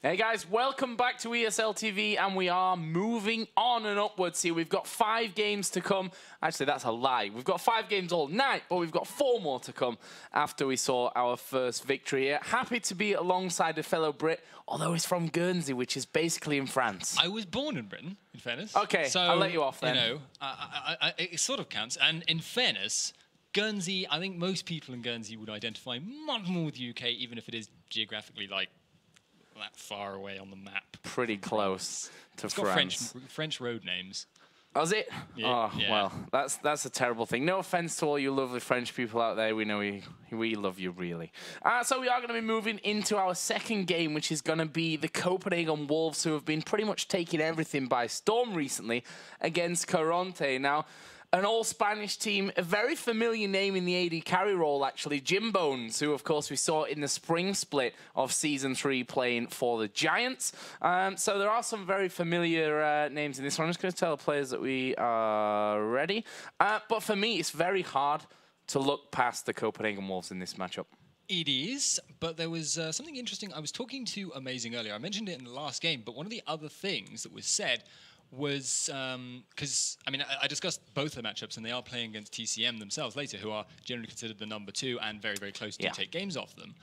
Hey guys, welcome back to ESL TV, and we are moving on and upwards here. We've got 5 games to come. Actually, that's a lie. We've got 5 games all night, but we've got 4 more to come after we saw our first victory here. Happy to be alongside a fellow Brit, although he's from Guernsey, which is basically in France. I was born in Britain, in fairness. Okay, so, I'll let you off then. You know, it sort of counts. And in fairness, Guernsey, I think most people in Guernsey would identify much more with the UK, even if it is geographically like that far away on the map. Pretty close to it's France. Got French road names. Oh, is it? Yeah, oh, well, that's a terrible thing. No offense to all you lovely French people out there. We know we love you, really. So we are going to be moving into our second game, which is going to be the Copenhagen Wolves, who have been pretty much taking everything by storm recently against Karont3. Now, an all-Spanish team, a very familiar name in the AD carry role, actually, Jim Bones, who, of course, we saw in the spring split of Season 3 playing for the Giants. So there are some very familiar names in this one. I'm just going to tell the players that we are ready. But for me, it's very hard to look past the Copenhagen Wolves in this matchup. It is, but there was something interesting. I was talking to Amazing earlier. I mentioned it in the last game, but one of the other things that was said was, because, I mean, I discussed both the matchups, and they are playing against TCM themselves later, who are generally considered the number 2 and very, very close to take games off them.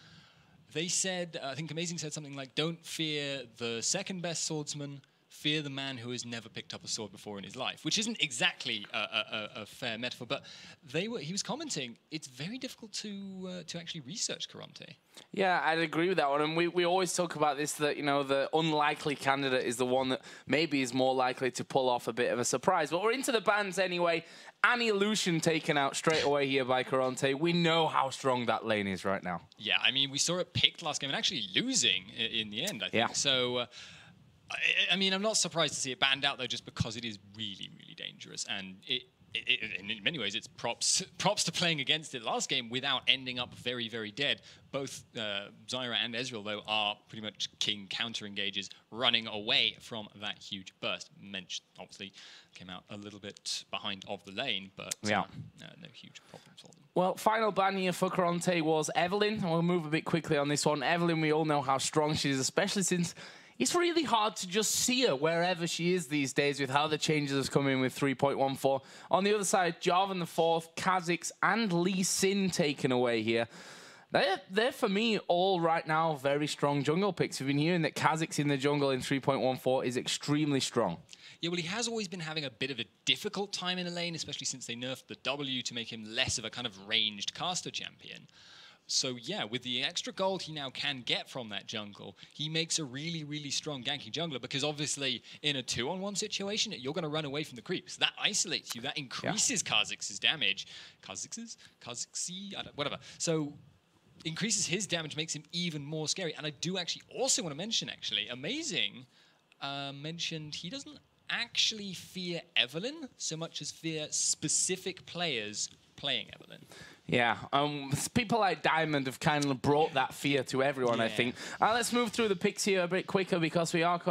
They said, I think Amazing said something like, don't fear the second best swordsman, fear the man who has never picked up a sword before in his life, which isn't exactly a fair metaphor, but he was commenting, it's very difficult to actually research Karont3. Yeah, I'd agree with that one. And we always talk about this, that, you know, the unlikely candidate is the one that maybe is more likely to pull off a bit of a surprise. But we're into the bans anyway. Annie Lucian taken out straight away here by Karont3. We know how strong that lane is right now. Yeah, I mean, we saw it picked last game and actually losing in the end, I think. Yeah. So, I mean, I'm not surprised to see it banned out, though, just because it is really, really dangerous. And in many ways, it's props to playing against it last game without ending up very, very dead. Both Zyra and Ezreal, though, are pretty much king counter-engagers running away from that huge burst. Mensch, obviously, came out a little bit behind of the lane, but no huge problems for them. Well, final ban here for Karont3 was Evelyn. We'll move a bit quickly on this one. Evelyn, we all know how strong she is, especially since it's really hard to just see her wherever she is these days with how the changes have come in with 3.14. On the other side, Jarvan the 4th, Kha'Zix, and Lee Sin taken away here. They're, for me, all right now very strong jungle picks. We've been hearing that Kha'Zix in the jungle in 3.14 is extremely strong. Yeah, well, he has always been having a bit of a difficult time in a lane, especially since they nerfed the W to make him less of a kind of ranged caster champion. So yeah, with the extra gold he now can get from that jungle, he makes a really, really strong ganking jungler, because obviously in a 2-on-1 situation, you're going to run away from the creeps. That isolates you, that increases Kha'Zix's damage. Kha'Zix's? Whatever. So increases his damage, makes him even more scary. And I do actually also want to mention, Amazing mentioned he doesn't actually fear Evelyn so much as fear specific players playing Evelyn. Yeah, people like Diamond have kind of brought that fear to everyone, I think. Let's move through the picks here a bit quicker, because we are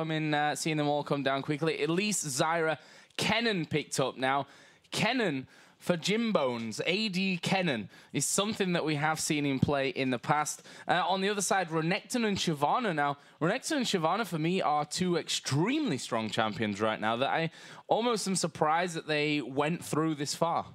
seeing them all come down quickly. At least Zyra, Kennen picked up now. Kennen for Jim Bones, AD Kennen, is something that we have seen him play in the past. On the other side, Renekton and Shyvana now. Renekton and Shyvana, for me, are 2 extremely strong champions right now that I almost am surprised that they went through this far.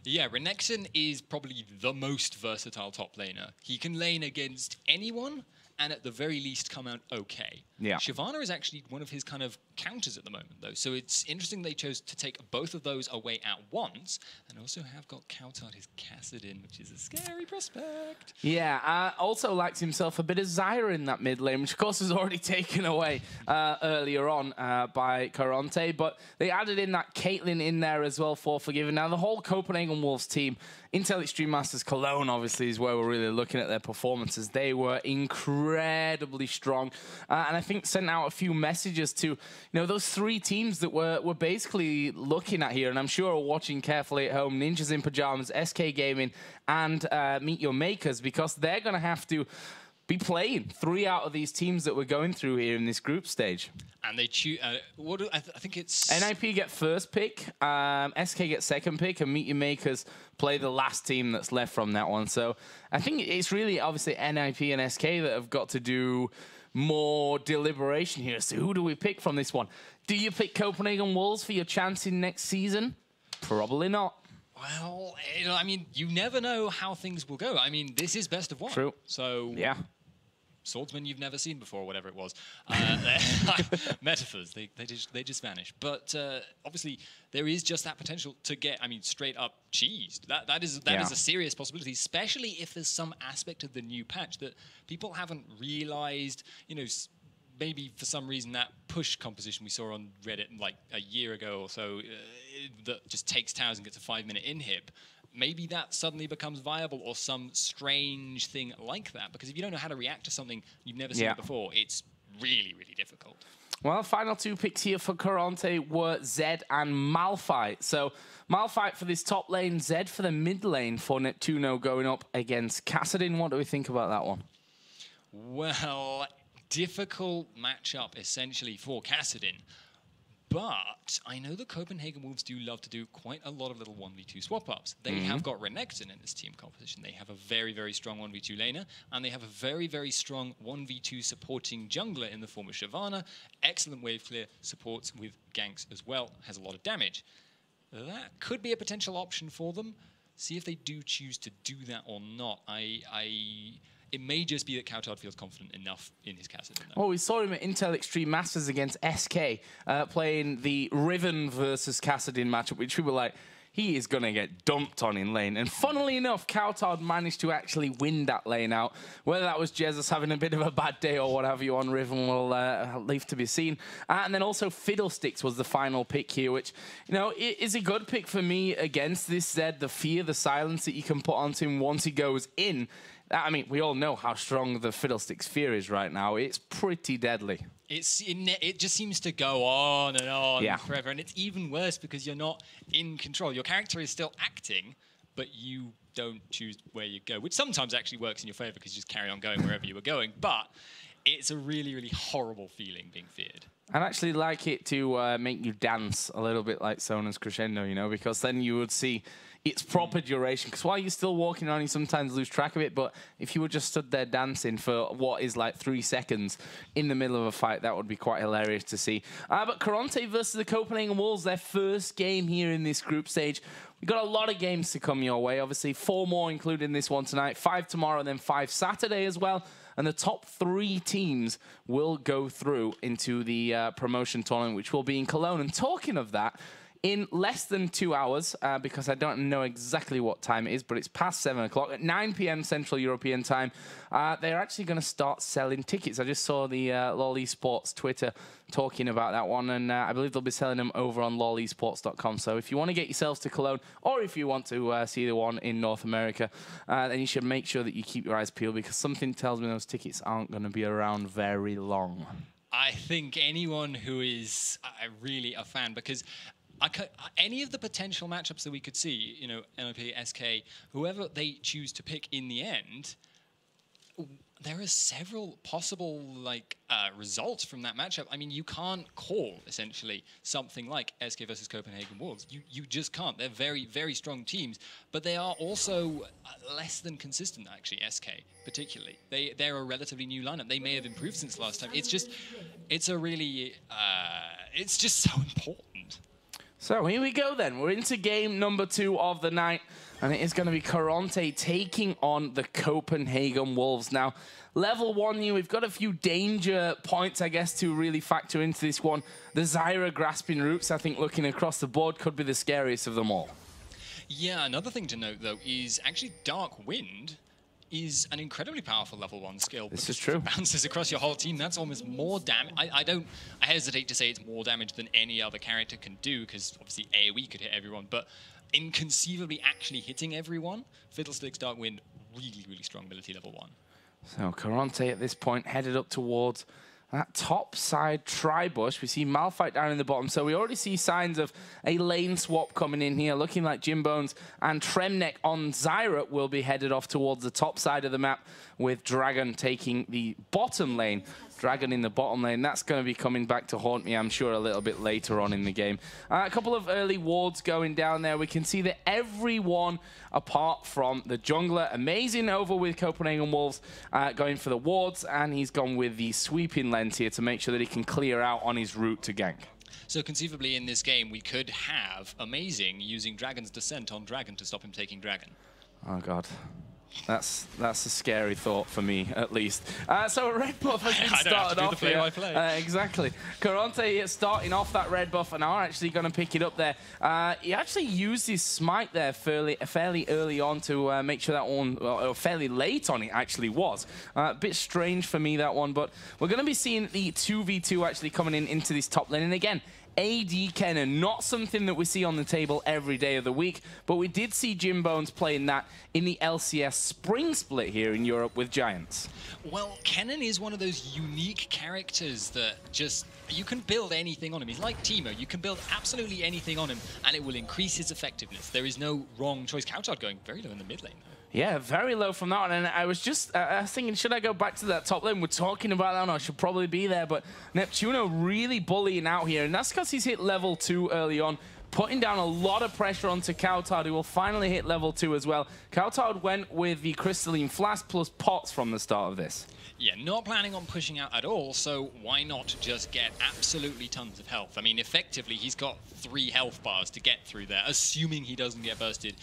Yeah, Renekton is probably the most versatile top laner. He can lane against anyone, and at the very least come out okay. Yeah. Shyvana is actually one of his kind of counters at the moment, though. So it's interesting they chose to take both of those away at once, and also have got Kautar'd his Kassadin, which is a scary prospect. Yeah, also likes himself a bit of Zyra in that mid lane, which of course was already taken away earlier on by Karont3, but they added in that Caitlyn in there as well for Forgiven. Now, the whole Copenhagen Wolves team, Intel Extreme Masters Cologne, obviously, is where we're really looking at their performances. They were incredibly strong, and I think sent out a few messages to, you know, those 3 teams that we're basically looking at here, and I'm sure are watching carefully at home: Ninjas in Pajamas, SK Gaming, and Meet Your Makers, because they're going to have to be playing 3 out of these teams that we're going through here in this group stage. And they choose, I think it's... NIP get first pick, SK get second pick, and Meet Your Makers play the last team that's left from that one. So I think it's really obviously NIP and SK that have got to do more deliberation here. So who do we pick from this one? Do you pick Copenhagen Wolves for your chance in next season? Probably not. Well, I mean, you never know how things will go. I mean, this is best of one. True. So yeah. Swordsman you've never seen before, whatever it was. Metaphors, they just vanish. But obviously, there is just that potential to get, I mean, straight up cheesed. That is a serious possibility, especially if there's some aspect of the new patch that people haven't realized, you know, maybe for some reason that push composition we saw on Reddit like a year ago or so that just takes towers and gets a 5-minute inhib. Maybe that suddenly becomes viable or some strange thing like that. Because if you don't know how to react to something you've never seen before, it's really, really difficult. Well, final 2 picks here for Karont3 were Zed and Malphite. So Malphite for this top lane, Zed for the mid lane for Neptuno going up against Kassadin. What do we think about that one? Well, difficult matchup essentially for Kassadin. But I know the Copenhagen Wolves do love to do quite a lot of little 1v2 swap-ups. They have got Renekton in this team composition. They have a very, very strong 1v2 laner, and they have a very, very strong 1v2 supporting jungler in the form of Shyvana. Excellent wave clear, supports with ganks as well, has a lot of damage. That could be a potential option for them. See if they do choose to do that or not. It may just be that Karont3 feels confident enough in his Kassadin. Well, we saw him at Intel Extreme Masters against SK, playing the Riven versus Kassadin matchup, which we were like, he is going to get dumped on in lane. And funnily enough, Karont3 managed to actually win that lane out. Whether that was Jesus having a bit of a bad day or what have you on Riven will leave to be seen. And then also Fiddlesticks was the final pick here, which, you know, is a good pick for me against this Zed. The fear, the silence that you can put onto him once he goes in. I mean, we all know how strong the Fiddlesticks fear is right now. It's pretty deadly. It just seems to go on forever. And it's even worse because you're not in control. Your character is still acting, but you don't choose where you go, which sometimes actually works in your favor because you just carry on going wherever you were going. But it's a really, really horrible feeling being feared. I'd actually like it to make you dance a little bit like Sona's Crescendo, you know, because then you would see its proper duration. Because while you're still walking on, you sometimes lose track of it. But if you were just stood there dancing for what is like 3 seconds in the middle of a fight, that would be quite hilarious to see. But Karont3 versus the Copenhagen Wolves, their first game here in this group stage. We've got a lot of games to come your way. Obviously, 4 more, including this one tonight, 5 tomorrow, and then 5 Saturday as well. And the top 3 teams will go through into the promotion tournament, which will be in Cologne. And talking of that, in less than 2 hours, because I don't know exactly what time it is, but it's past 7 o'clock, at 9 p.m. Central European time, they're actually going to start selling tickets. I just saw the LoL esports Twitter talking about that one, and I believe they'll be selling them over on lolesports.com. So if you want to get yourselves to Cologne, or if you want to see the one in North America, then you should make sure that you keep your eyes peeled, because something tells me those tickets aren't going to be around very long. I think anyone who is really a fan, because any of the potential matchups that we could see, you know, NLP, SK, whoever they choose to pick in the end, there are several possible results from that matchup. I mean, you can't call essentially something like SK versus Copenhagen Wolves. You just can't. They're very, very strong teams, but they are also less than consistent. Actually, SK particularly. They're a relatively new lineup. They may have improved since last time. It's just so important. So here we go then. We're into game number 2 of the night, and it is going to be Karont3 taking on the Copenhagen Wolves. Now, level 1 here, we've got a few danger points, I guess, to really factor into this one. The Zyra grasping roots, I think, looking across the board, could be the scariest of them all. Yeah, another thing to note, though, is actually Dark Wind is an incredibly powerful level 1 skill. This is true. It bounces across your whole team. That's almost more damage. I hesitate to say it's more damage than any other character can do, because obviously AoE could hit everyone, but inconceivably actually hitting everyone, Fiddlesticks Dark Wind, really, really strong ability level 1. So Karont3 at this point headed up towards that top side tri-bush. We see Malphite down in the bottom. So we already see signs of a lane swap coming in here, looking like Jimbones and Tremnek on Zyra will be headed off towards the top side of the map, with Dragon taking the bottom lane. Dragon in the bottom lane. That's going to be coming back to haunt me, I'm sure, a little bit later on in the game. A couple of early wards going down there. We can see that everyone apart from the jungler, amazing over with Copenhagen Wolves, going for the wards, and he's gone with the sweeping lens here to make sure that he can clear out on his route to gank. So conceivably in this game, we could have Amazing using Dragon's Descent on Dragon to stop him taking Dragon. Oh, God. That's a scary thought for me, at least. So a red buff has been started off here. Exactly. Karont3 is starting off that red buff and are actually going to pick it up there. He actually used his smite there fairly early on to make sure that one, or fairly late on it actually was. A bit strange for me, that one, but we're going to be seeing the 2v2 actually coming into this top lane. And again, AD Cannon, not something that we see on the table every day of the week, but we did see Jim Bones playing that in the LCS spring split here in Europe with Giants. Well, Cannon is one of those unique characters that just, you can build anything on him. He's like Teemo, you can build absolutely anything on him and it will increase his effectiveness. There is no wrong choice. Karont3 going very low in the mid lane though. Yeah, very low from that one, and I was just thinking, should I go back to that top lane? We're talking about that, and I should probably be there, but Neptuno really bullying out here, and that's because he's hit level 2 early on, putting down a lot of pressure onto Karont3, who will finally hit level 2 as well. Karont3 went with the Crystalline Flask plus pots from the start of this. Yeah, not planning on pushing out at all, so why not just get absolutely tons of health? I mean, effectively, he's got 3 health bars to get through there, assuming he doesn't get bursted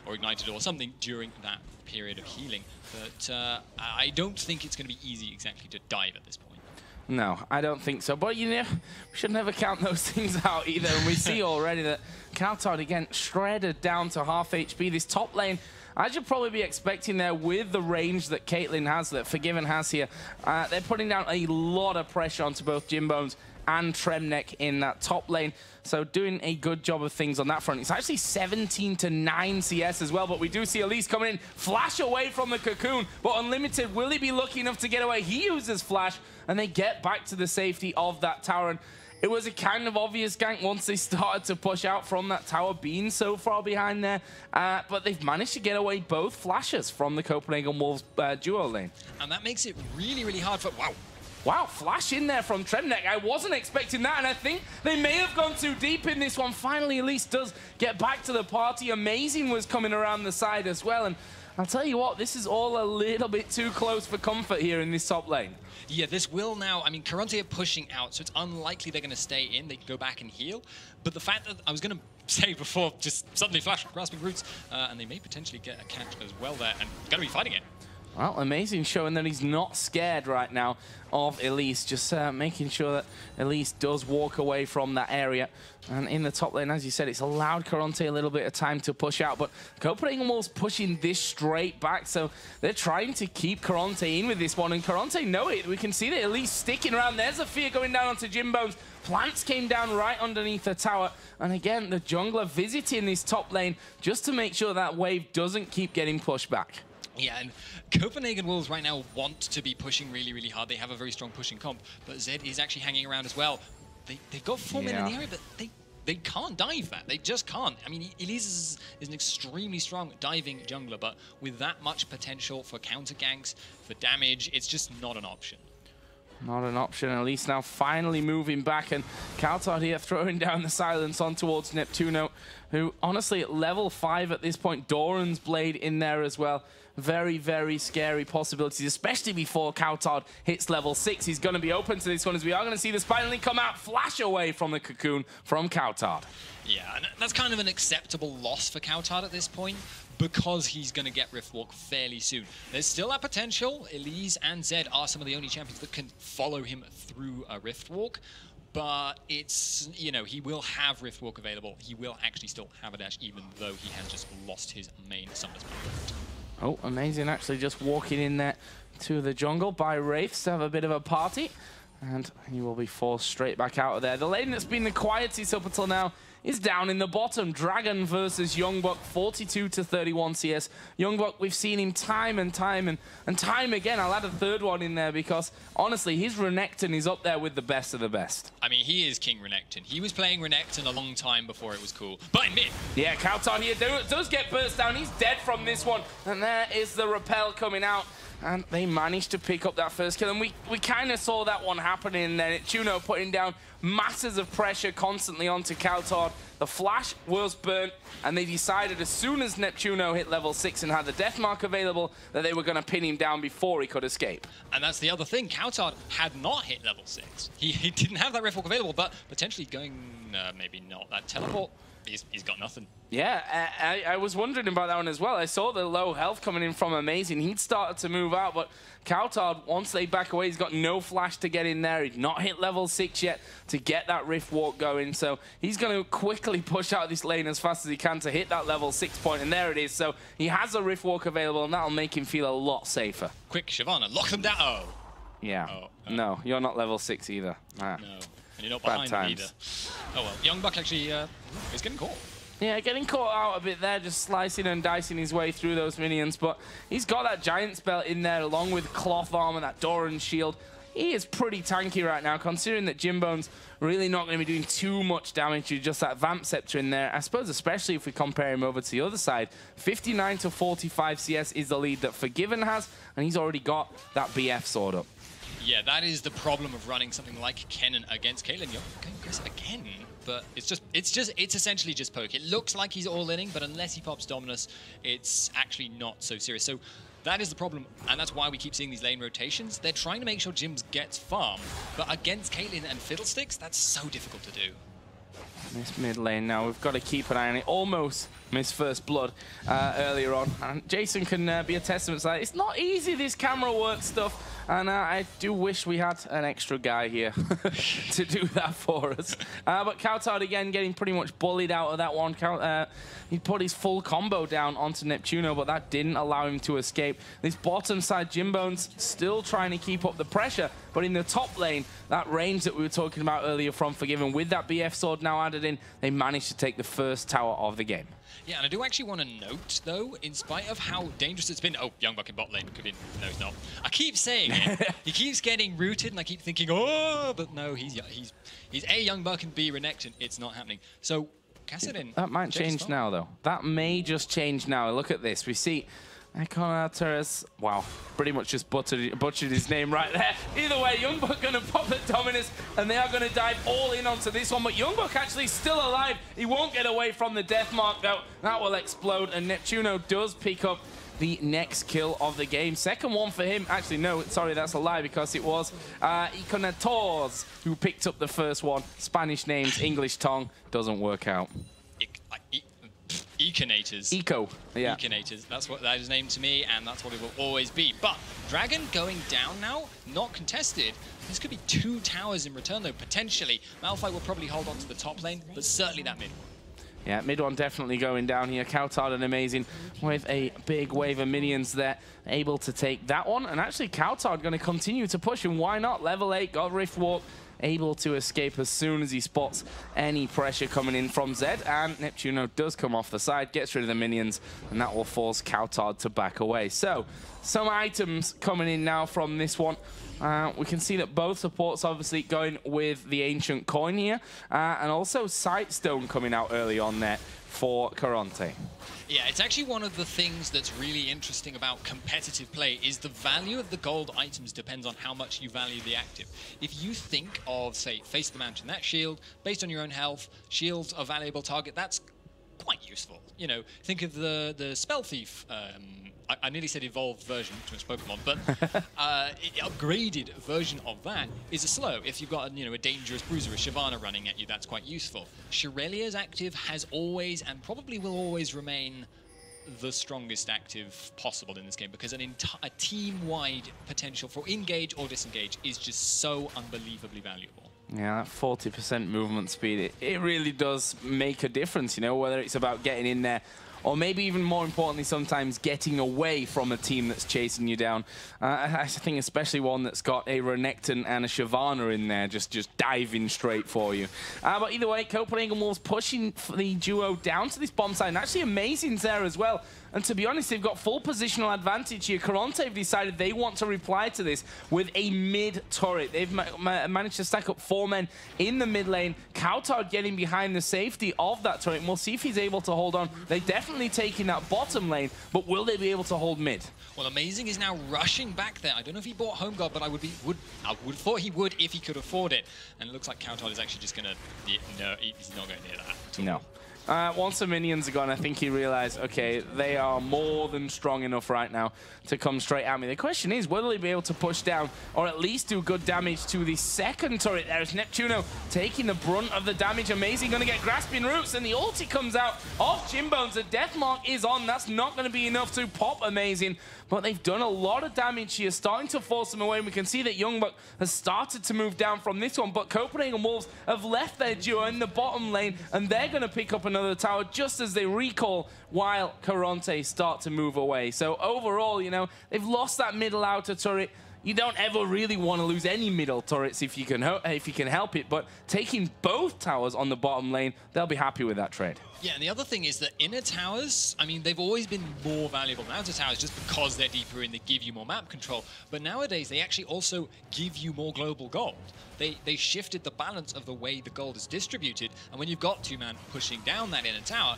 or ignited or something during that period of healing. But I don't think it's going to be easy exactly to dive at this point. No, I don't think so. But, you know, we should never count those things out either. And we see already that Karont3, again, shredded down to half HP. This top lane, as you'd probably be expecting there with the range that Caitlyn has, that Forgiven has here, they're putting down a lot of pressure onto both Jim Bones and Tremnek in that top lane. So doing a good job of things on that front. It's actually 17-9 CS as well, but we do see Elise coming in, flash away from the cocoon, but Unlimited, will he be lucky enough to get away? He uses flash, and they get back to the safety of that tower. And it was a kind of obvious gank once they started to push out from that tower being so far behind there, but they've managed to get away both flashes from the Copenhagen Wolves duo lane. And that makes it really, really hard for... Wow, flash in there from Tremnek. I wasn't expecting that, and I think they may have gone too deep in this one. Finally, Elise does get back to the party. Amazing was coming around the side as well, and I'll tell you what, this is all a little bit too close for comfort here in this top lane. Yeah, this will now, I mean, Karont3 are pushing out, so it's unlikely they're going to stay in. They can go back and heal. But the fact that I was going to say before, just suddenly flash, grasping roots, and they may potentially get a catch as well there, and going to be fighting it. Well, Amazing showing that he's not scared right now of Elise, just making sure that Elise does walk away from that area. And in the top lane, as you said, it's allowed Karont3 a little bit of time to push out, but Copenhagen Wolves pushing this straight back, so they're trying to keep Karont3 in with this one, and Karont3 know it. We can see that Elise sticking around. There's a fear going down onto Jim Bones. Plants came down right underneath the tower, and again, the jungler visiting this top lane just to make sure that wave doesn't keep getting pushed back. Yeah, and Copenhagen Wolves right now want to be pushing really, really hard. They have a very strong pushing comp, but Zed is actually hanging around as well. They've got 4 men in the area, but they can't dive that. They just can't. I mean, Elise is an extremely strong diving jungler, but with that much potential for counter ganks, for damage, it's just not an option. Not an option, at least now finally moving back, and Karont3 here throwing down the silence on towards Neptuno, who honestly at level 5 at this point, Doran's Blade in there as well. Very, very scary possibilities, especially before Karont3 hits level 6. He's going to be open to this one, as we are going to see the Spider come out, flash away from the cocoon from Karont3. Yeah, and that's kind of an acceptable loss for Karont3 at this point, because he's going to get Riftwalk fairly soon. There's still that potential. Elise and Zed are some of the only champions that can follow him through a Riftwalk. But it's, you know, he will have Riftwalk available. He will actually still have a dash, even though he has just lost his main Summoner's Point. Oh, Amazing actually just walking in there to the jungle by Wraiths to have a bit of a party. And he will be forced straight back out of there. The lane that's been the quietest up until now is down in the bottom. Dragon versus Youngbuck, 42-31 CS. Youngbuck, we've seen him time and time again. I'll add a third one in there because, honestly, his Renekton is up there with the best of the best. I mean, he is King Renekton. He was playing Renekton a long time before it was cool. But in mid. Yeah, Karont3 here does get burst down. He's dead from this one. And there is the repel coming out. And they managed to pick up that first kill. And we kind of saw that one happening there. Neptuno putting down masses of pressure constantly onto Karont3. The flash was burnt, and they decided as soon as Neptuno hit level 6 and had the death mark available that they were going to pin him down before he could escape. And that's the other thing. Karont3 had not hit level 6. He didn't have that Riftwalk available, but potentially going, maybe not. That teleport, he's got nothing. Yeah, I was wondering about that one as well. I saw the low health coming in from Amazing. He'd started to move out, but Karont3, once they back away, he's got no flash to get in there. He'd not hit level 6 yet to get that Rift Walk going. So he's going to quickly push out this lane as fast as he can to hit that level 6 point, and there it is. So he has a Rift Walk available, and that'll make him feel a lot safer. Quick, Shyvana, lock them down. Oh. Yeah. No, you're not level 6 either. No, and you're not behind him either. Oh well, Young Buck actually is getting caught. Yeah, getting caught out a bit there, just slicing and dicing his way through those minions, but he's got that Giant Spell in there along with Cloth Armor, that Doran Shield. He is pretty tanky right now, considering that Jimbone's really not going to be doing too much damage with just that Vamp Scepter in there. I suppose especially if we compare him over to the other side. 59 to 45 CS is the lead that Forgiven has, and he's already got that BF sword up. Yeah, that is the problem of running something like Kennen against Caitlyn. You're going aggressive again, but it's essentially just poke. It looks like he's all-inning, but unless he pops Dominus, it's actually not so serious. So that is the problem, and that's why we keep seeing these lane rotations. They're trying to make sure Jims gets farm, but against Caitlyn and Fiddlesticks, that's so difficult to do. This mid lane now, we've got to keep an eye on it. Almost missed first blood earlier on, and Jason can be a testament to that. It's not easy, this camera work stuff. And I do wish we had an extra guy here to do that for us. But Karont3 again getting pretty much bullied out of that one. He put his full combo down onto Neptuno, but that didn't allow him to escape. This bottom side, Jimbone's still trying to keep up the pressure. But in the top lane, that range that we were talking about earlier from Forgiven, with that BF sword now added in, they managed to take the first tower of the game. Yeah, and I do actually want to note, though, in spite of how dangerous it's been... Oh, Young Buck in bot lane. Could be... No, he's not. I keep saying it. He keeps getting rooted, and I keep thinking, oh, but no, he's A, Young Buck, and B, Renekton. It's not happening. So, Kassadin... That might change now, though. That may just change now. Look at this. We see... Karont3, wow, pretty much just butchered his name right there. Either way, Young Buck going to pop the Dominus, and they are going to dive all in onto this one. But Young Buck actually still alive. He won't get away from the death mark, though. That will explode, and Neptuno does pick up the next kill of the game. Second one for him. Actually, no, sorry, that's a lie, because it was Karont3 who picked up the first one. Spanish names, English tongue, doesn't work out. Econators. Eco, yeah. Econators. That's what that is named to me, and that's what it will always be. But Dragon going down now, not contested. This could be 2 towers in return, though, potentially. Malphite will probably hold on to the top lane, but certainly that mid one. Yeah, mid one definitely going down here. Karont3 and Amazing with a big wave of minions there, able to take that one. And actually, Karont3 going to continue to push, and why not? Level 8, got Rift Walk, able to escape as soon as he spots any pressure coming in from Zed, and Neptuno does come off the side, gets rid of the minions, and that will force Karont3 to back away. So, some items coming in now from this one. We can see that both supports obviously going with the Ancient Coin here, and also Sightstone coming out early on there for Karont3. Yeah, it's actually one of the things that's really interesting about competitive play is the value of the gold items depends on how much you value the active. If you think of, say, Face of the Mountain, that shield, based on your own health, shields are valuable target, that's quite useful. You know, think of the Spell Thief, I nearly said evolved version, too much Pokemon, but upgraded version of that is a slow. If you've got a dangerous bruiser, a Shyvana running at you, that's quite useful. Shirelia's active has always and probably will always remain the strongest active possible in this game, because a team-wide potential for engage or disengage is just so unbelievably valuable. Yeah, that 40% movement speed, it really does make a difference, whether it's about getting in there or maybe even more importantly, sometimes getting away from a team that's chasing you down. I think especially one that's got a Renekton and a Shyvana in there, just diving straight for you. But either way, Copenhagen Wolves pushing the duo down to this bomb side, and actually Amazing's there as well. And to be honest, they've got full positional advantage here. Karont3 have decided they want to reply to this with a mid turret. They've managed to stack up 4 men in the mid lane. Karont3 getting behind the safety of that turret, and we'll see if he's able to hold on. They definitely definitely taking that bottom lane, but will they be able to hold mid? Well, Amazing is now rushing back there. I don't know if he bought Home Guard, but I would have thought he would if he could afford it. And it looks like Karont3 is actually just going to... No, he's not going near that at all. No. Once the minions are gone, I think he realized, okay, they are more than strong enough right now to come straight at me. The question is, will he be able to push down or at least do good damage to the second turret? There is Neptuno taking the brunt of the damage. Amazing going to get grasping roots, and the ulti comes out of Jimbones. The death mark is on. That's not going to be enough to pop Amazing, but they've done a lot of damage here, starting to force him away. And we can see that Youngbuck has started to move down from this one, but Copenhagen Wolves have left their duo in the bottom lane, and they're going to pick up another tower just as they recall while Karont3 start to move away. So overall, you know, they've lost that middle outer turret. You don't ever really want to lose any middle turrets if you can help it, but taking both towers on the bottom lane, they'll be happy with that trade. Yeah, and the other thing is that inner towers, I mean, they've always been more valuable than outer towers just because they're deeper and they give you more map control. But nowadays, they actually also give you more global gold. They shifted the balance of the way the gold is distributed, and when you've got two-man pushing down that inner tower,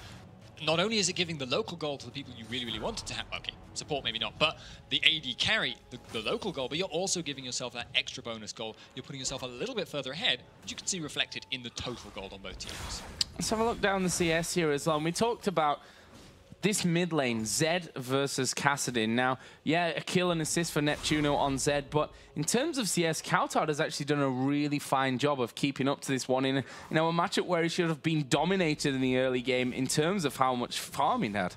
not only is it giving the local gold to the people you really, really wanted to have, okay, support maybe not, but the AD carry the local gold, but you're also giving yourself that extra bonus gold. You're putting yourself a little bit further ahead, which you can see reflected in the total gold on both teams. Let's have a look down the CS here as well. And we talked about this mid lane, Zed versus Kassadin. Now, yeah, a kill and assist for Neptuno on Zed, but in terms of CS, Karont3 has actually done a really fine job of keeping up to this one in a matchup where he should have been dominated in the early game in terms of how much farm he had.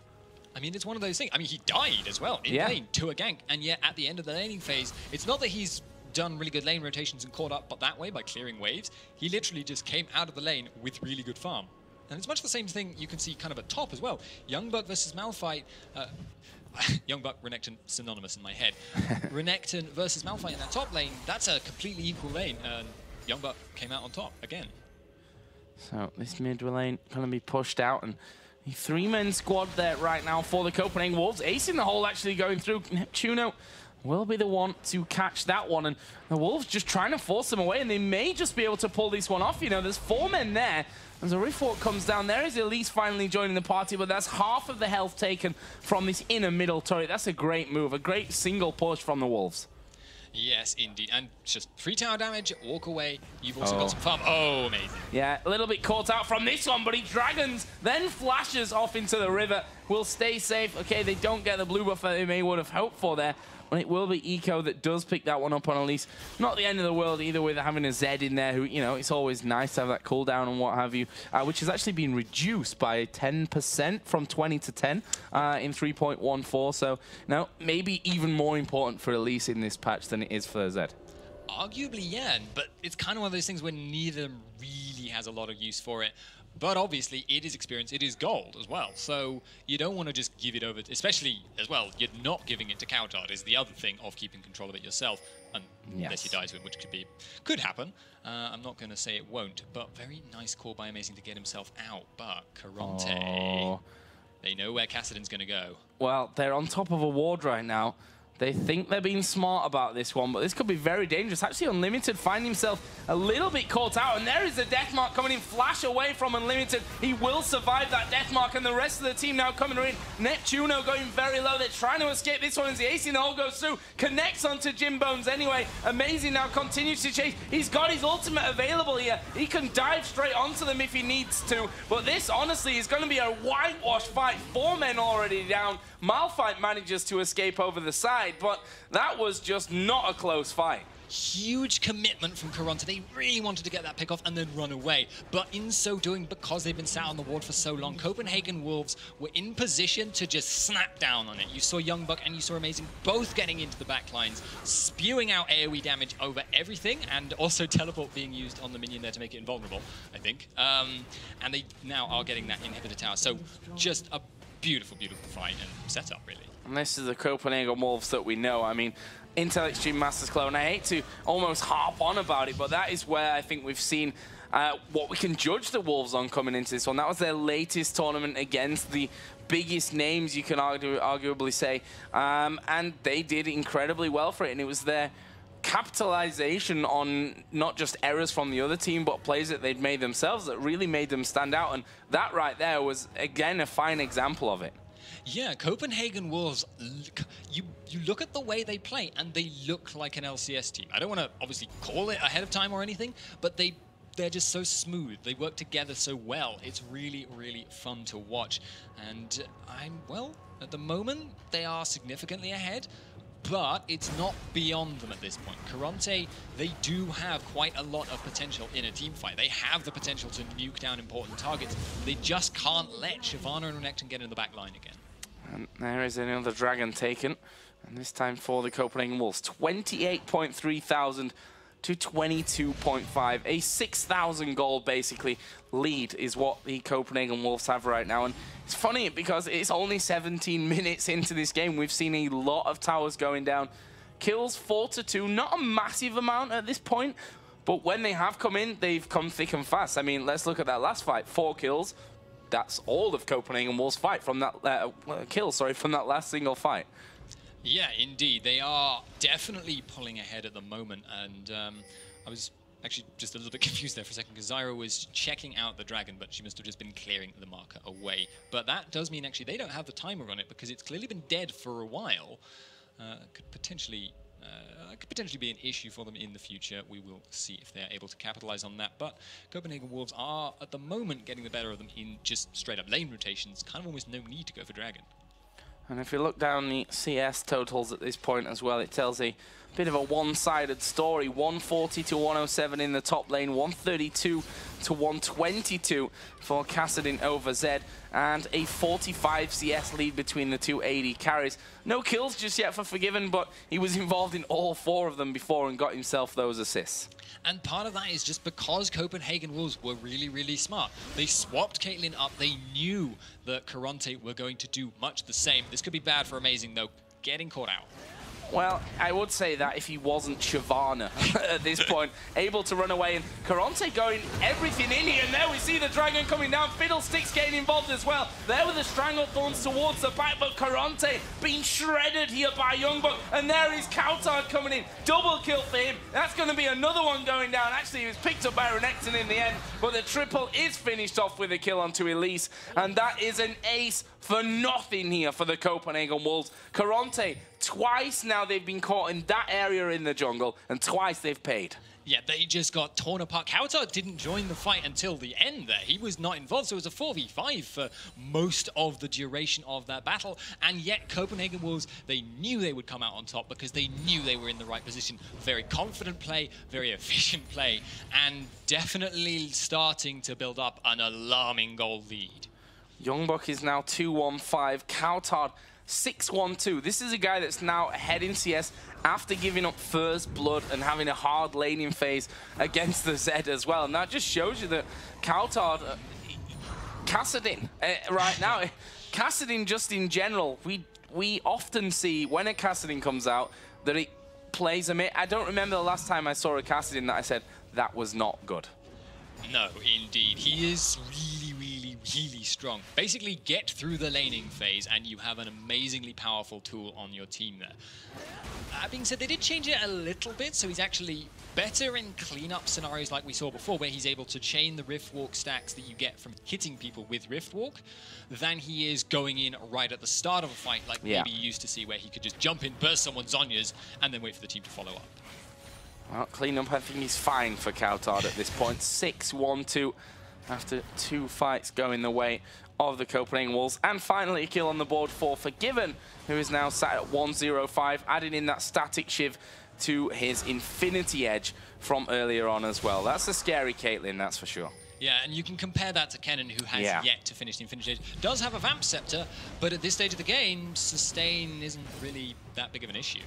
I mean, it's one of those things. I mean, he died as well in lane to a gank, and yet at the end of the laning phase, it's not that he's done really good lane rotations and caught up, but that way by clearing waves, he literally just came out of the lane with really good farm. And it's much the same thing you can see kind of at top as well. Youngbuck versus Malphite. Youngbuck, Renekton, synonymous in my head. Renekton versus Malphite in that top lane, that's a completely equal lane. And Youngbuck came out on top again. So this mid lane going to be pushed out, and the three-man squad there right now for the Copenhagen Wolves. Ace in the hole actually going through. Neptuno will be the one to catch that one, and the Wolves just trying to force them away, and they may just be able to pull this one off. You know, there's 4 men there. As a Rift Walk comes down, there is Elise finally joining the party, but that's half of the health taken from this inner middle turret. That's a great move, a great single push from the Wolves. Yes, indeed. And just 3 tower damage, walk away. You've also got some farm. Oh, amazing. Yeah, a little bit caught out from this one, but he dragons, then flashes off into the river. Will stay safe. Okay, they don't get the blue buff that they may would have hoped for there. But it will be Eco that does pick that one up on Elise. Not the end of the world either with having a Zed in there who, you know, it's always nice to have that cooldown and what have you, which has actually been reduced by 10% from 20 to 10 in 3.14. So, no, maybe even more important for Elise in this patch than it is for Zed. Arguably, yeah, but it's kind of one of those things where neither of them really has a lot of use for it. But obviously, it is experience, it is gold as well. So you don't want to just give it over, especially as well, you're not giving it to Karont3 is the other thing of keeping control of it yourself. Unless he dies with, which could happen. I'm not going to say it won't, but very nice call by Amazing to get himself out. But Karont3, they know where Kassadin's going to go. Well, they're on top of a ward right now. They think they're being smart about this one, but this could be very dangerous. Actually, Unlimited finding himself a little bit caught out, and there is the death mark coming in. Flash away from Unlimited. He will survive that death mark, and the rest of the team now coming in. Neptuno going very low. They're trying to escape this one as the ace in the hole goes through. Connects onto Jimbones anyway. Amazing now continues to chase. He's got his ultimate available here. He can dive straight onto them if he needs to, but this honestly is going to be a whitewash fight. 4 men already down. Malphite manages to escape over the side, but that was just not a close fight. Huge commitment from Karont3. They really wanted to get that pick off and then run away. But in so doing, because they've been sat on the ward for so long, Copenhagen Wolves were in position to just snap down on it. You saw Youngbuck and you saw Amazing both getting into the back lines, spewing out AoE damage over everything, and also teleport being used on the minion there to make it invulnerable, I think. And they now are getting that inhibitor tower. So just a beautiful, beautiful fight and setup, really. And this is the Copenhagen Wolves that we know. I mean, Intel Extreme Masters Clone, I hate to almost harp on about it, but that is where I think we've seen what we can judge the Wolves on coming into this one. That was their latest tournament against the biggest names, you can arguably say, and they did incredibly well for it, and it was their capitalization on not just errors from the other team, but plays that they'd made themselves that really made them stand out. And that right there was, again, a fine example of it. Yeah, Copenhagen Wolves, you look at the way they play, and they look like an LCS team. I don't want to obviously call it ahead of time or anything, but they're just so smooth. They work together so well. It's really, really fun to watch. And well, at the moment, they are significantly ahead, but it's not beyond them at this point. Karont3, they do have quite a lot of potential in a team fight. They have the potential to nuke down important targets. They just can't let Shyvana and Renekton get in the back line again. And there is another Dragon taken, and this time for the Copenhagen Wolves. 28.3 thousand to 22.5. A 6,000 gold, basically, lead is what the Copenhagen Wolves have right now. And it's funny because it's only 17 minutes into this game. We've seen a lot of towers going down. Kills 4-2, not a massive amount at this point, but when they have come in, they've come thick and fast. I mean, let's look at that last fight. 4 kills. That's all of Copenhagen Wolves' fight from that from that last single fight. Yeah, indeed. They are definitely pulling ahead at the moment. And I was actually just a little bit confused there for a second because Zyra was checking out the Dragon, but she must have just been clearing the marker away. But that does mean actually they don't have the timer on it because it's clearly been dead for a while. Could potentially be an issue for them in the future. We will see if they're able to capitalize on that. But Copenhagen Wolves are, at the moment, getting the better of them in just straight-up lane rotations. Kind of almost no need to go for Dragon. And if you look down the CS totals at this point as well, it tells a bit of a one-sided story. 140 to 107 in the top lane, 132 to 122 for Kassadin over Zed, and a 45 CS lead between the two AD carries. No kills just yet for Forgiven, but he was involved in all 4 of them before and got himself those assists. And part of that is just because Copenhagen Wolves were really, really smart. They swapped Caitlyn up. They knew that Karont3 were going to do much the same. This could be bad for Amazing, though, getting caught out. Well, I would say that if he wasn't Shyvana at this point, able to run away, and Karont3 going everything in here, and there we see the Dragon coming down, Fiddlesticks getting involved as well. There were the Stranglethorns towards the back, but Karont3 being shredded here by Youngbuck, and there is Karont3 coming in. Double kill for him. That's going to be another one going down. Actually, he was picked up by Renekton in the end, but the triple is finished off with a kill onto Elise, and that is an ace for nothing here for the Copenhagen Wolves. Karont3, twice now they've been caught in that area in the jungle, and twice they've paid. Yeah, they just got torn apart. Karont3 didn't join the fight until the end there. He was not involved, so it was a 4v5 for most of the duration of that battle. And yet Copenhagen Wolves, they knew they would come out on top because they knew they were in the right position. Very confident play, very efficient play, and definitely starting to build up an alarming goal lead. Youngbuck is now 2-1-5. Karont3 6-1-2. This is a guy that's now ahead in CS after giving up first blood and having a hard laning phase against the Zed as well. And that just shows you that Karont3, Kassadin, right now, Kassadin just in general, we often see when a Kassadin comes out that it plays a mid. I don't remember the last time I saw a Kassadin that I said, that was not good. No, indeed. He is really strong. Basically, get through the laning phase and you have an amazingly powerful tool on your team there. That being said, they did change it a little bit, so he's actually better in cleanup scenarios like we saw before, where he's able to chain the Riftwalk stacks that you get from hitting people with Riftwalk, than he is going in right at the start of a fight like maybe you used to see, where he could just jump in, burst someone's Zhonya's, and then wait for the team to follow up. Well, cleanup, I think he's fine for Karont3 at this point. 6-1-2 after 2 fights going the way of the Copenhagen Wolves. And finally, a kill on the board for Forgiven, who is now sat at 1-0-5, adding in that static shiv to his Infinity Edge from earlier on as well. That's a scary Caitlyn, that's for sure. Yeah, and you can compare that to Kennen, who has yet to finish the Infinity Edge. Does have a Vamp Scepter, but at this stage of the game, sustain isn't really that big of an issue.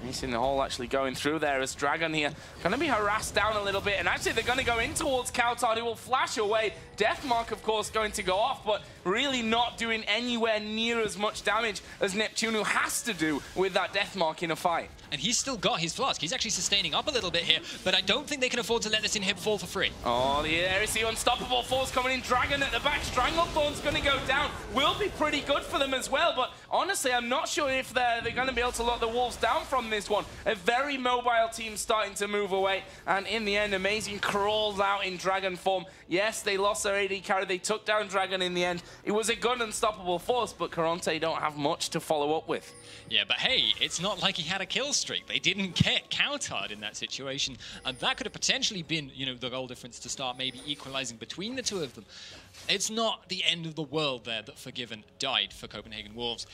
He's in the hole actually going through there as Dragon here going to be harassed down a little bit, and actually they're going to go in towards Karont3, who will flash away. Deathmark, of course, going to go off, but really not doing anywhere near as much damage as Neptune, who has to do with that Deathmark in a fight. and he's still got his flask. He's actually sustaining up a little bit here, but I don't think they can afford to let this inhib fall for free. Oh, there is the unstoppable force coming in. Dragon at the back. Stranglethorn's going to go down. Will be pretty good for them as well, but honestly, I'm not sure if they're going to be able to lock the Wolves down from this one. A very mobile team starting to move away, and in the end, Amazing crawls out in Dragon form. Yes, they lost their AD carry. They took down Dragon in the end. It was a good unstoppable force, but Karont3 don't have much to follow up with. Yeah, but hey, it's not like he had a kill streak. They didn't get countered in that situation, and that could have potentially been, you know, the goal difference to start maybe equalizing between the two of them. It's not the end of the world there that Forgiven died for Copenhagen Wolves.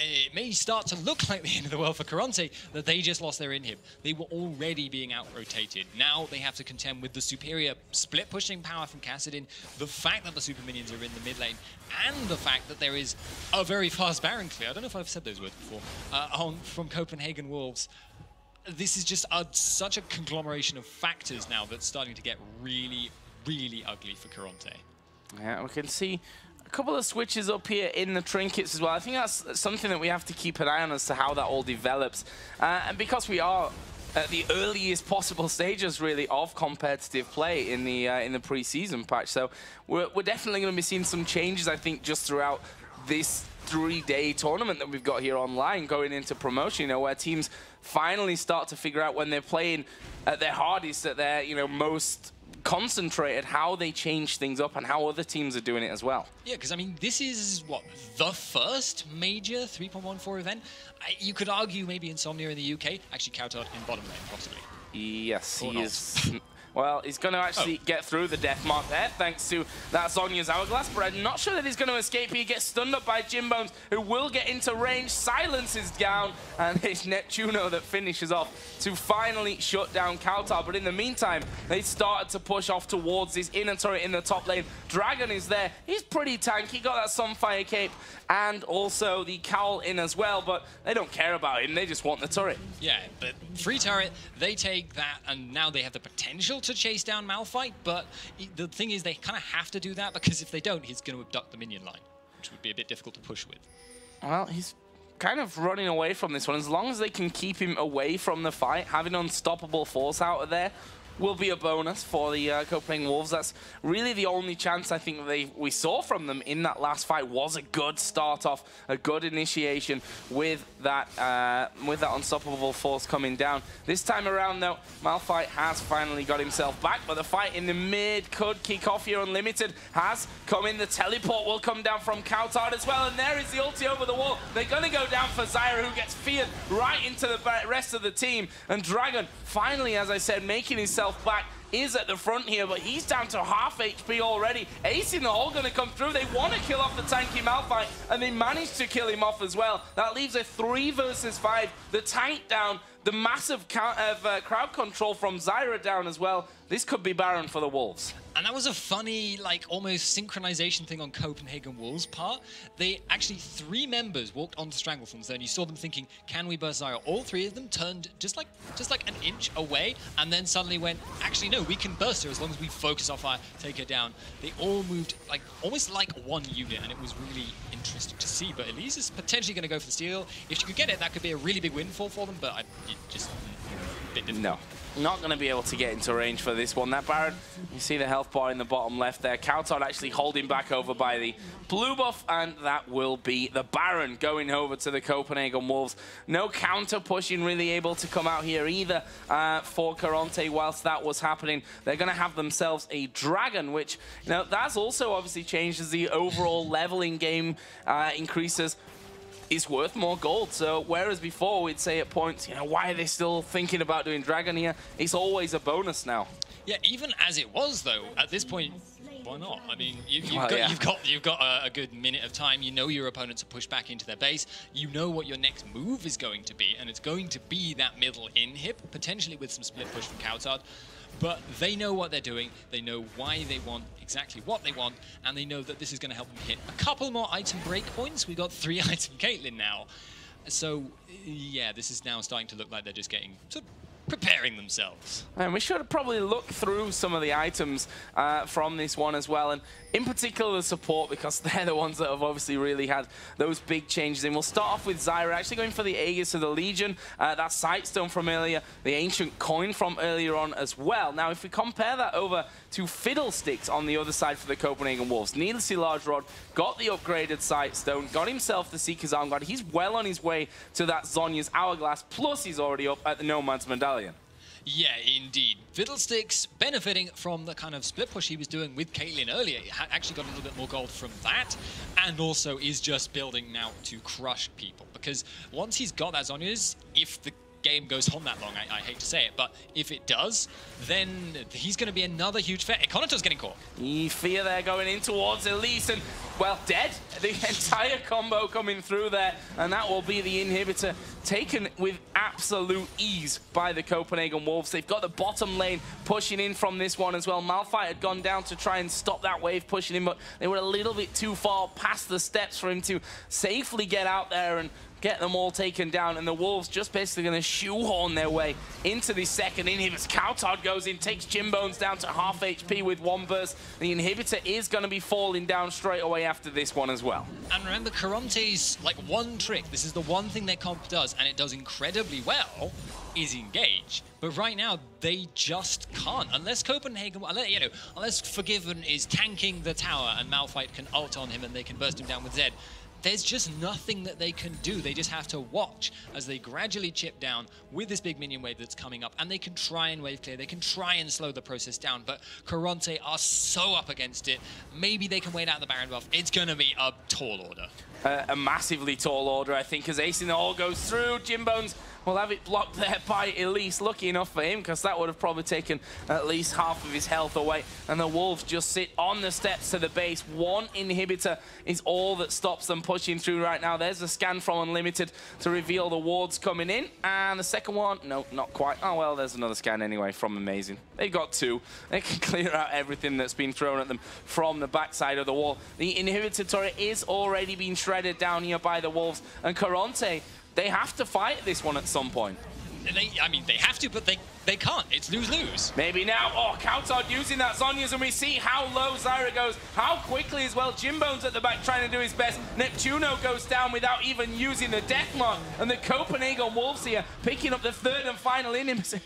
It may start to look like the end of the world for Karont3 that they just lost their inhib. They were already being out-rotated. Now they have to contend with the superior split-pushing power from Kassadin, the fact that the super minions are in the mid lane, and the fact that there is a very fast Baron clear. I don't know if I've said those words before. From Copenhagen Wolves. This is just such a conglomeration of factors now that's starting to get really, really ugly for Karont3. Yeah, we can see a couple of switches up here in the trinkets as well. I think that's something that we have to keep an eye on as to how that all develops. And because we are at the earliest possible stages, really, of competitive play in the pre-season patch, so we're definitely going to be seeing some changes, I think, just throughout this 3-day tournament that we've got here online going into promotion, you know, where teams finally start to figure out when they're playing at their hardest, at their, you know, most concentrated, how they change things up and how other teams are doing it as well. Yeah, because I mean, this is what, the first major 3.14 event? You could argue maybe Insomnia in the UK, actually Karont3 in bottom lane, possibly. Yes, he is. Well, he's going to actually get through the death mark there, thanks to that Zhonya's Hourglass, but I'm not sure that he's going to escape. He gets stunned up by Jimbones, who will get into range. Silence is down, and it's Neptuno that finishes off to finally shut down Karont3. But in the meantime, they started to push off towards this inner turret in the top lane. Dragon is there. He's pretty tanky. Got that Sunfire cape and also the cowl in as well, but they don't care about him. They just want the turret. Yeah, but free turret, they take that, and now they have the potential to chase down Malphite, but the thing is they kind of have to do that, because if they don't, he's going to abduct the minion line, which would be a bit difficult to push with. Well, he's kind of running away from this one. As long as they can keep him away from the fight, having unstoppable force out of there will be a bonus for the Copenhagen Wolves. That's really the only chance I think we saw from them in that last fight. Was a good start off, a good initiation with that unstoppable force coming down. This time around though, Malphite has finally got himself back, but the fight in the mid could kick off here. Unlimited has come in. The teleport will come down from Karont3 as well, and there is the ulti over the wall. They're going to go down for Zyra, who gets feared right into the rest of the team, and Dragon finally, as I said, making himself back, is at the front here, but he's down to half HP already. Ace in the hole going to come through. They want to kill off the tanky Malphite, and they managed to kill him off as well. That leaves a 3 versus 5. The tank down, the massive crowd control from Zyra down as well. This could be Baron for the Wolves. And that was a funny, like, almost synchronization thing on Copenhagen Wolves' part. They actually, 3 members walked onto Stranglethorns there, and you saw them thinking, can we burst Zyra? All 3 of them turned just like an inch away, and then suddenly went, actually, no, we can burst her as long as we focus our fire, take her down. They all moved like almost like one unit, and it was really interesting to see. But Elise is potentially going to go for the steal. If she could get it, that could be a really big windfall for them, but just a bit difficult. No. Not going to be able to get into range for this one. That Baron, you see the health bar in the bottom left there. Karont3 actually holding back over by the blue buff, and that will be the Baron going over to the Copenhagen Wolves. No counter pushing really able to come out here either for Karont3 whilst that was happening. They're going to have themselves a Dragon, which, you know, that's also obviously changed as the overall leveling game increases. Is worth more gold. So whereas before we'd say at points, you know, why are they still thinking about doing Dragon here? It's always a bonus now. Yeah, even as it was though, at this point, why not? I mean, you've got a good minute of time. You know your opponents are pushed back into their base. You know what your next move is going to be, and it's going to be that middle inhib, potentially with some split push from Karont3. But they know what they're doing, they know why they want exactly what they want, and they know that this is going to help them hit a couple more item breakpoints. We've got 3 item Caitlyn now. So, yeah, this is now starting to look like they're just getting sort of preparing themselves. And we should probably look through some of the items from this one as well, and in particular the support, because they're the ones that have obviously really had those big changes in. We'll start off with Zyra actually going for the Aegis of the Legion, that Sightstone from earlier, the Ancient Coin from earlier on as well. Now, if we compare that over to Fiddlesticks on the other side for the Copenhagen Wolves, needlessly large rod, got the upgraded Sightstone, got himself the Seeker's Arm Guard. He's well on his way to that Zhonya's Hourglass, plus he's already up at the Nomad's Medallion. Yeah, indeed. Fiddlesticks benefiting from the kind of split push he was doing with Caitlyn earlier. He actually got a little bit more gold from that, and also is just building now to crush people. Because once he's got that Zhonya's, if the game goes on that long, I hate to say it, but if it does, then he's going to be another huge threat. Karont3's getting caught. Fear there going in towards Elise, and, well, dead. The entire combo coming through there, and that will be the inhibitor taken with absolute ease by the Copenhagen Wolves. They've got the bottom lane pushing in from this one as well. Malphite had gone down to try and stop that wave pushing in, but they were a little bit too far past the steps for him to safely get out there and get them all taken down, and the Wolves just basically going to shoehorn their way into the second inhibitor. Karont3 goes in, takes Jimbones down to half HP with one burst. The inhibitor is going to be falling down straight away after this one as well. And remember, Karont3's like one trick, this is the one thing their comp does, and it does incredibly well, is engage. But right now, they just can't. Unless Copenhagen, unless Forgiven is tanking the tower and Malphite can ult on him and they can burst him down with Zed, there's just nothing that they can do. They just have to watch as they gradually chip down with this big minion wave that's coming up, and they can try and wave clear, they can try and slow the process down, but Karont3 are so up against it. Maybe they can wait out the Baron buff. It's gonna be a tall order. A massively tall order, I think, as Ace in the Hole goes through. Jimbones will have it blocked there by Elise. Lucky enough for him, because that would have probably taken at least half of his health away. And the Wolves just sit on the steps to the base. One inhibitor is all that stops them pushing through right now. There's a scan from Unlimited to reveal the wards coming in. And the second one, no, not quite. Oh, well, there's another scan anyway from Amazing. They've got two. They can clear out everything that's been thrown at them from the backside of the wall. The inhibitor turret is already being shredded down here by the Wolves. And Karont3, they have to fight this one at some point. I mean, they have to, but they can't. It's lose-lose. Maybe now. Oh, Karont3 using that Zhonya's, and we see how low Zyra goes, how quickly as well. Jimbone's at the back trying to do his best. Neptuno goes down without even using the Deathmark, and the Copenhagen Wolves here picking up the third and final inhibitor.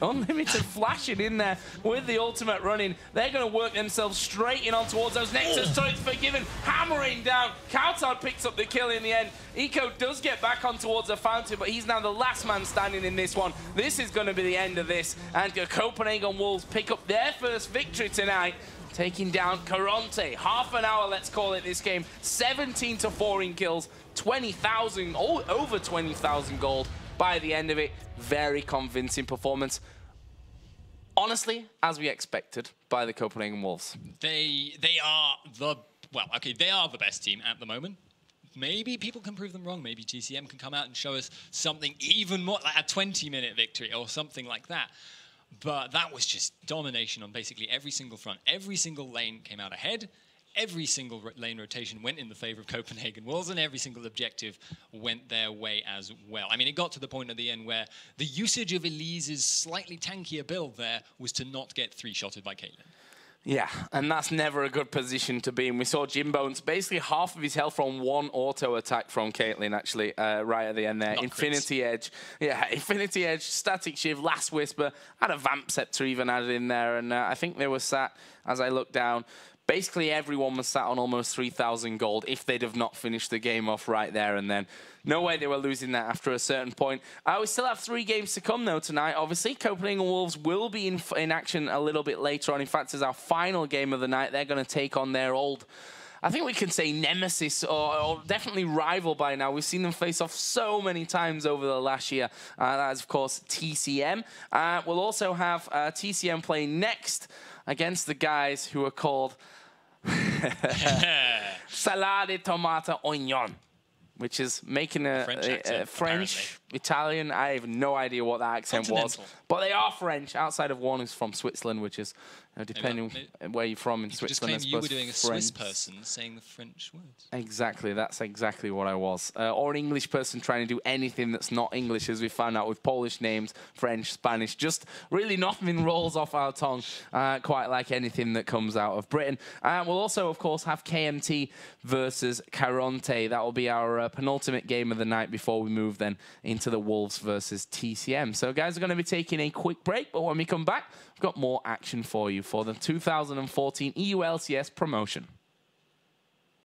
Unlimited flashing in there with the ultimate running. They're going to work themselves straight in on towards those Nexus turrets. Forgiven, hammering down. Karont3 picks up the kill in the end. Eco does get back on towards the fountain, but he's now the last man standing in this one. This is going to be the end of this, and the Copenhagen Wolves pick up their first victory tonight, taking down Karont3. Half an hour, let's call it, this game. 17-4 in kills, 20,000, over 20,000 gold by the end of it. Very convincing performance. Honestly, as we expected by the Copenhagen Wolves. They are they are the best team at the moment. Maybe people can prove them wrong. Maybe TCM can come out and show us something even more, like a 20-minute victory or something like that. But that was just domination on basically every single front. Every single lane came out ahead. Every single lane rotation went in the favor of Copenhagen Wolves, and every single objective went their way as well. I mean, it got to the point at the end where the usage of Elise's slightly tankier build there was to not get three-shotted by Caitlyn. Yeah, and that's never a good position to be in. We saw Jimbones basically half of his health from one auto attack from Caitlyn, actually, right at the end there. Not Infinity Edge. Yeah, Infinity Edge, Static Shiv, Last Whisper, had a Vamp Scepter even added in there, and I think they were sat, as I looked down, basically everyone was sat on almost 3,000 gold if they'd have not finished the game off right there and then. No way they were losing that after a certain point. We still have 3 games to come, though, tonight. Obviously, Copenhagen Wolves will be in action a little bit later on. In fact, as our final game of the night, they're going to take on their old, I think we can say, nemesis, or definitely rival by now. We've seen them face off so many times over the last year. That is, of course, TCM. We'll also have TCM playing next against the guys who are called Salade Tomate Oignon, which is making a French Italian. I have no idea what that accent was. But they are French, outside of one who's from Switzerland, which is, depending where you're from in Switzerland. Just claim you were doing a Swiss person saying the French words. Exactly, that's exactly what I was. Or an English person trying to do anything that's not English, as we found out with Polish names, French, Spanish. Just really nothing rolls off our tongue quite like anything that comes out of Britain. We'll also, of course, have KMT versus Karont3. That will be our penultimate game of the night before we move then into the Wolves versus TCM. So guys are going to be taking a quick break, but when we come back, we've got more action for you for the 2014 EU LCS promotion.